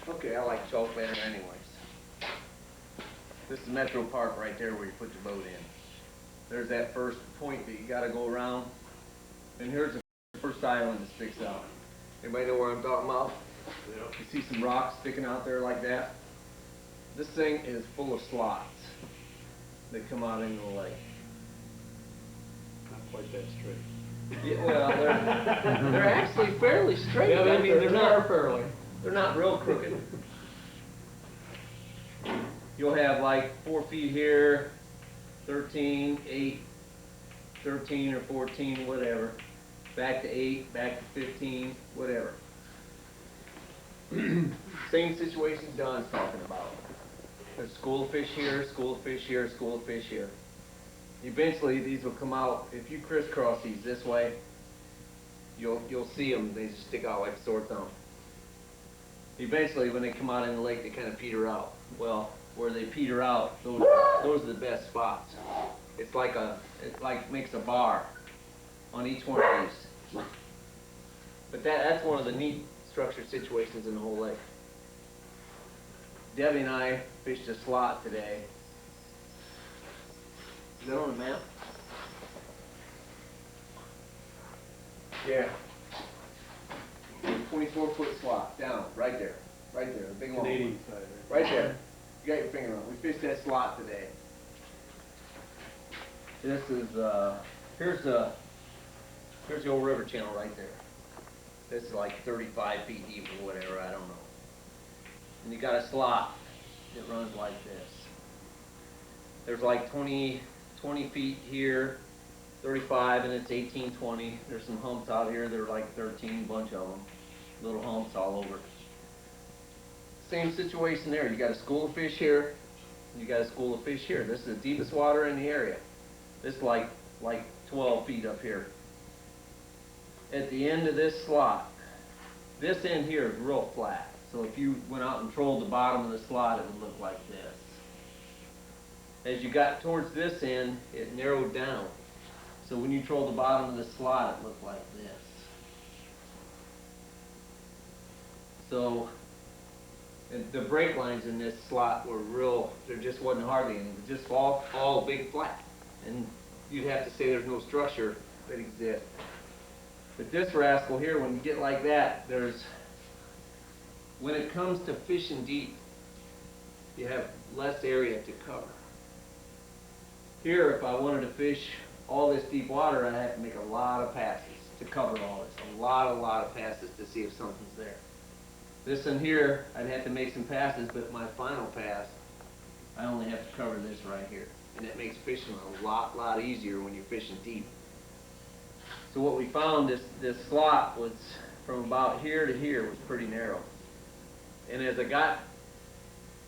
Okay, I like chalk better anyways. This is Metro Park right there where you put your boat in. There's that first point that you gotta go around. And here's the first island that sticks out. Anybody know where I'm talking about? Yep. You see some rocks sticking out there like that? This thing is full of slots that come out into the lake. Not quite that straight. Yeah, well, they're actually fairly straight. Yeah, I mean, they're not fairly. They're not real crooked. You'll have like 4 feet here, 13, 8, 13 or 14, whatever. Back to 8, back to 15, whatever. Same situation Don's talking about. There's school of fish here, school of fish here, school of fish here. Eventually these will come out. If you crisscross these this way, you'll see them. They just stick out like a sore thumb. Eventually when they come out in the lake, they kind of peter out. Well, where they peter out, those are the best spots. It makes a bar on each one of these. But that's one of the neat structured situations in the whole lake. Debbie and I fished a slot today. Is that on the map? Yeah. 24-foot slot down, right there, the big long Canadian one. side, Right there. You got your finger on it. We fished that slot today. This is here's the old river channel right there. This is like 35 feet deep or whatever, I don't know. And you got a slot that runs like this. There's like 20 feet here, 35, and it's 18, 20. There's some humps out here. There are like 13, bunch of them. Little humps all over. Same situation there. You got a school of fish here, and you got a school of fish here. This is the deepest water in the area. This is like 12 feet up here. At the end of this slot, this end here is real flat. So if you went out and trolled the bottom of the slot, it would look like this. As you got towards this end, it narrowed down. So when you trolled the bottom of the slot, it looked like this. So the break lines in this slot were real, there just wasn't hardly any, just all big flat. And you'd have to say there's no structure that exists. But this rascal here, when you get like that, when it comes to fishing deep, you have less area to cover. Here, if I wanted to fish all this deep water, I'd have to make a lot of passes to cover all this. A lot of passes to see if something's there. This one here, I'd have to make some passes, but my final pass, I only have to cover this right here. And it makes fishing a lot easier when you're fishing deep. So what we found, this slot was from about here to here was pretty narrow. And as I got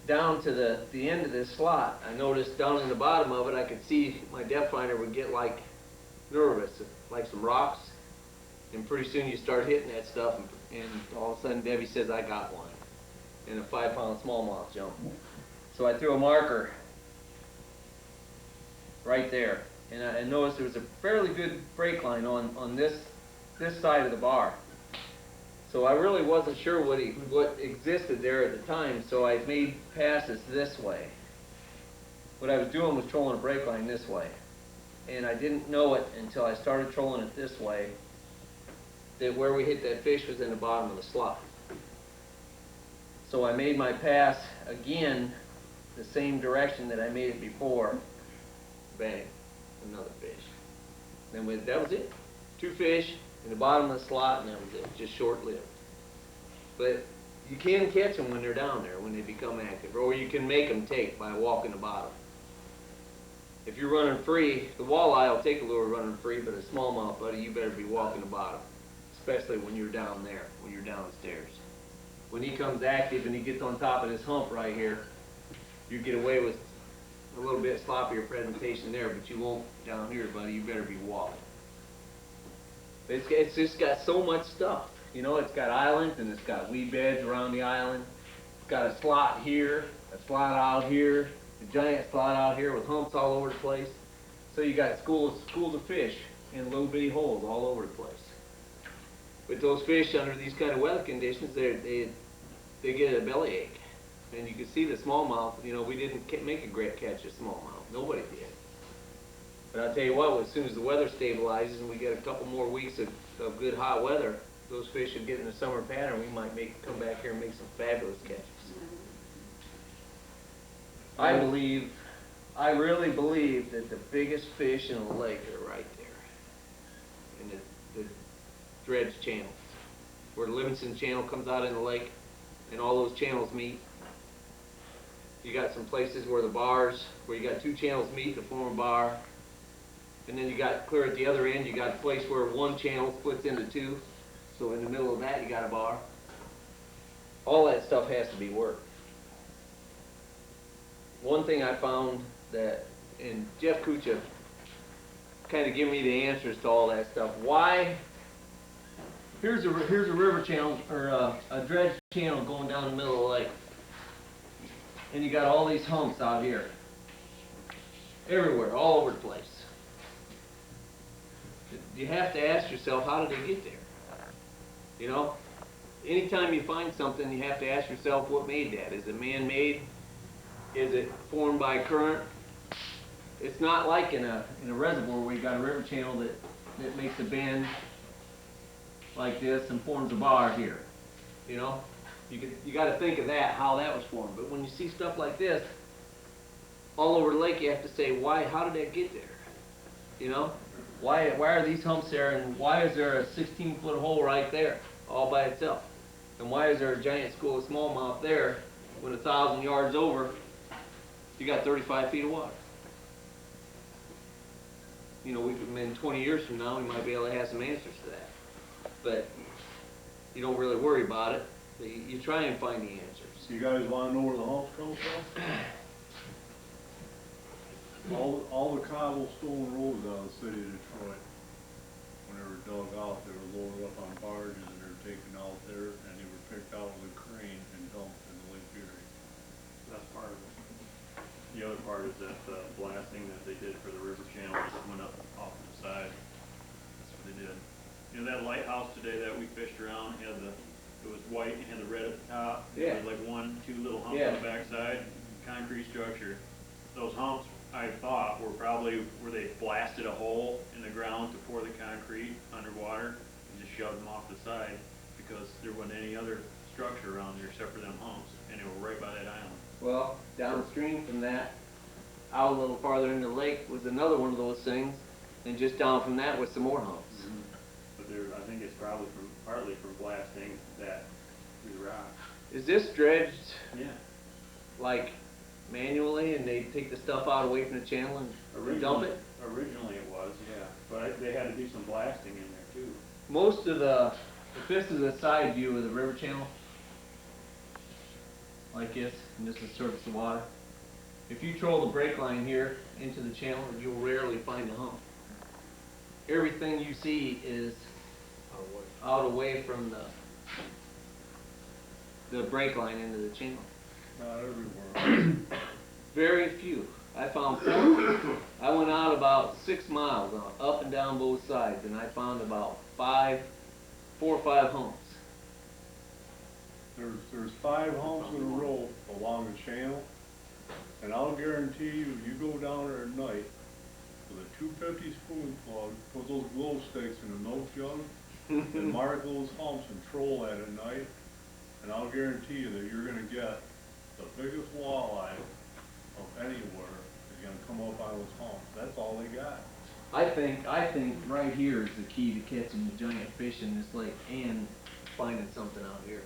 down to the end of this slot, I noticed down in the bottom of it, I could see my depth finder would get like nervous, like some rocks. And pretty soon you start hitting that stuff, and all of a sudden Debbie says, I got one. And a 5-pound smallmouth jump. So I threw a marker right there. And I noticed there was a fairly good break line on this side of the bar. So I really wasn't sure what existed there at the time, so I made passes this way. What I was doing was trolling a break line this way. And I didn't know it until I started trolling it this way, that where we hit that fish was in the bottom of the slot. So I made my pass again the same direction that I made it before. Bang, another fish. Then that was it. 2 fish in the bottom of the slot, and that was it. Just short-lived. But you can catch them when they're down there, when they become active, or you can make them take by walking the bottom. If you're running free, the walleye will take a lure running free, but a smallmouth, buddy, you better be walking the bottom, especially when you're down there, when you're downstairs. When he comes active and he gets on top of this hump right here, you get away with a little bit sloppier presentation there, but you won't down here, buddy. You better be walking. It's just got so much stuff. You know, it's got islands and it's got weed beds around the island. It's got a slot here, a slot out here, a giant slot out here with humps all over the place. So you got schools of fish in little bitty holes all over the place. But those fish under these kind of weather conditions, they get a bellyache. And you can see the smallmouth, you know, we didn't make a great catch of smallmouth. Nobody did. But I'll tell you what, as soon as the weather stabilizes and we get a couple more weeks of good hot weather, those fish will get in the summer pattern. We might come back here and make some fabulous catches. I really believe that the biggest fish in the lake are right there. In the dredge channels. Where the Livingston Channel comes out in the lake and all those channels meet. You got some places where the bars, where you got two channels meet to form a bar. And then you got clear at the other end, you got a place where one channel splits into two. So in the middle of that you got a bar. All that stuff has to be worked. One thing I found that, and Jeff Kucha kind of give me the answers to all that stuff. Why? Here's a river channel, or a dredge channel going down the middle of the lake. And you got all these humps out here. Everywhere, all over the place. You have to ask yourself, how did they get there? You know? Anytime you find something, you have to ask yourself, what made that? Is it man-made? Is it formed by current? It's not like in a reservoir where you got a river channel that makes a bend like this and forms a bar here. You know? You got to think of that, how that was formed. But when you see stuff like this, all over the lake, you have to say, why? How did that get there? You know? Why are these humps there, and why is there a 16-foot hole right there, all by itself? And why is there a giant school of smallmouth there when 1,000 yards over, you got 35 feet of water? You know, in 20 years from now, we might be able to have some answers to that. But you don't really worry about it. You try and find the answers. You guys want to know where the humps come from? All the cobblestone roads out of the city of Detroit, when they were dug out, they were loaded up on barges and they were taken out there, and they were picked out with a crane and dumped in the Lake Erie. That's part of it. The other part is that the blasting that they did for the river channel just went up off to the side. That's what they did. You know, that lighthouse today that we fished around had it was white and had the red at the top. Yeah. There was like two little humps Yeah. on the backside. Concrete structure. Those humps, I thought, were probably where they blasted a hole in the ground to pour the concrete underwater and just shoved them off the side, because there wasn't any other structure around there except for them humps, and they were right by that island. Well, downstream from that, out a little farther in the lake, was another one of those things, and just down from that was some more humps. But I think it's probably partly from blasting that through the rock. Is this dredged Yeah. like manually, and they take the stuff out away from the channel and dump it? Originally it was, yeah. But they had to do some blasting in there too. Most of if this is a side view of the river channel, like this, and this is the surface of water, if you troll the brake line here into the channel, you'll rarely find a hump. Everything you see is out away from the brake line into the channel. Not everywhere. Very few. I found 4. I went out about 6 miles up and down both sides, and I found about 4 or 5 humps. There's 5 humps in a row along the channel, and I'll guarantee you, you go down there at night with a 250 spoon plug, put those glow sticks in a milk jug, and mark those humps and troll that at night, and I'll guarantee you that you're going to get the biggest walleye of anywhere is going to come up on those humps. That's all they got. I think right here is the key to catching the giant fish in this lake and finding something out here.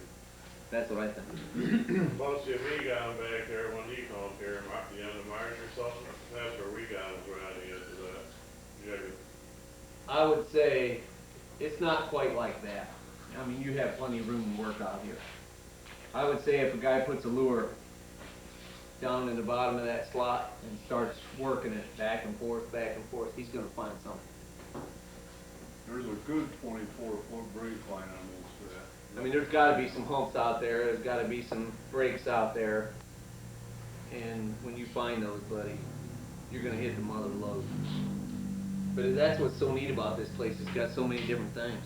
That's what I think. Most of me got him back there when he come up here, the end of March or something. That's where we got him right into that. Yeah. I would say it's not quite like that. I mean, you have plenty of room to work out here. I would say if a guy puts a lure down in the bottom of that slot and starts working it back and forth, he's going to find something. There's a good 24-foot brake line on most of that. I mean, there's got to be some humps out there. There's got to be some breaks out there. And when you find those, buddy, you're going to hit the mother lode. But that's what's so neat about this place. It's got so many different things.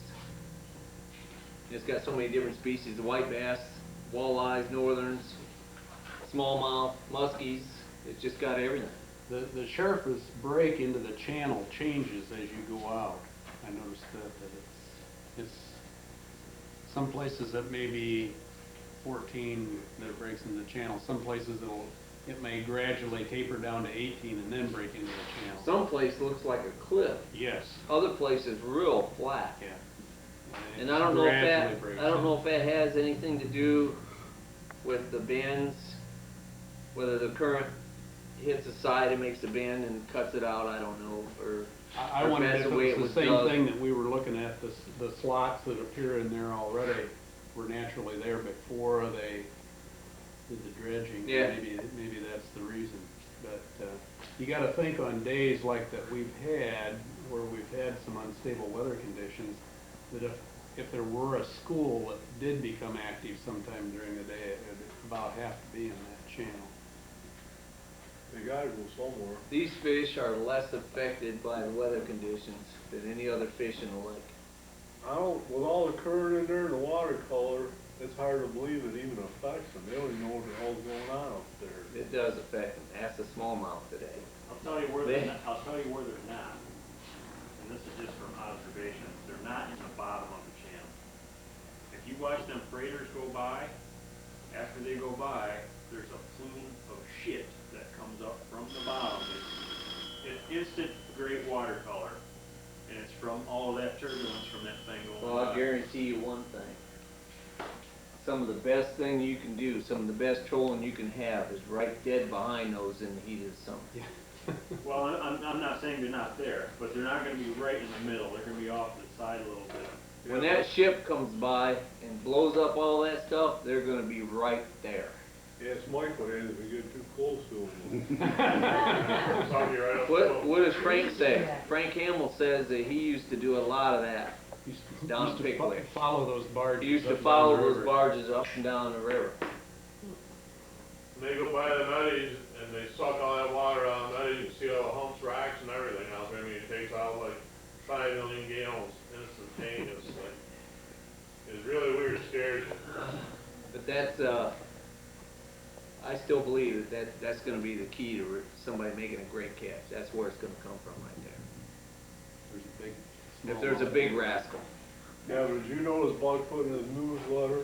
It's got so many different species. The white bass walleyes, northerns, smallmouth, muskies, it's just got everything. The sharpest break into the channel changes as you go out. I noticed that it's some places that may be 14 that it breaks into the channel. Some places it may gradually taper down to 18 and then break into the channel. Some place looks like a cliff, Yes. other places real flat. Yeah. And I don't know if Gradually that, breaks I don't in. know if that has anything to do with the bends, whether the current hits the side and makes the bend and cuts it out, I don't know, or I or wondered that's if the way it was the was same dug. thing that we were looking at, the slots that appear in there already were naturally there before they did the dredging. Yeah. Maybe that's the reason. But you gotta think on days like that we've had, where we've had some unstable weather conditions, that if there were a school that did become active sometime during the day, it would about have to be in that channel. They gotta go somewhere. These fish are less affected by the weather conditions than any other fish in the lake. With all the current in there and the watercolor, it's hard to believe it even affects them. They don't even know what the hell's going on up there. It does affect them. Ask the smallmouth today. I'll tell you where they're not, and this is just from observation, they're not in the bottom of the channel. If you watch them freighters go by, after they go by, there's a plume of shit that comes up from the bottom. It's instant great watercolor, and it's from all of that turbulence from that thing going by. Well, I'll guarantee you one thing. Some of the best thing you can do, some of the best trolling you can have is right dead behind those in the heat of the summer. Well, I'm not saying they're not there, but they're not gonna be right in the middle, they're gonna be off to the side a little bit. When that ship comes by and blows up all that stuff, they're gonna be right there. Yeah, it's Mike what it is, we get too close to them. It's on you right up What does Frank say? Frank Hamill says that he used to do a lot of that. Down Used to Pickwick. follow those barges. He used to up and follow down the those river. barges up and down the river. They go by the nutties and they suck all that water out of the nutties, you see all the humps, racks and everything out there. I mean, it takes out like 5 million gallons instantaneous. Like, it's really weird, scares you. But that's, I still believe that's gonna be the key to somebody making a great catch. That's where it's gonna come from right there. There's a big. If there's a big rascal. Yeah, but did you notice Buck put in his newsletter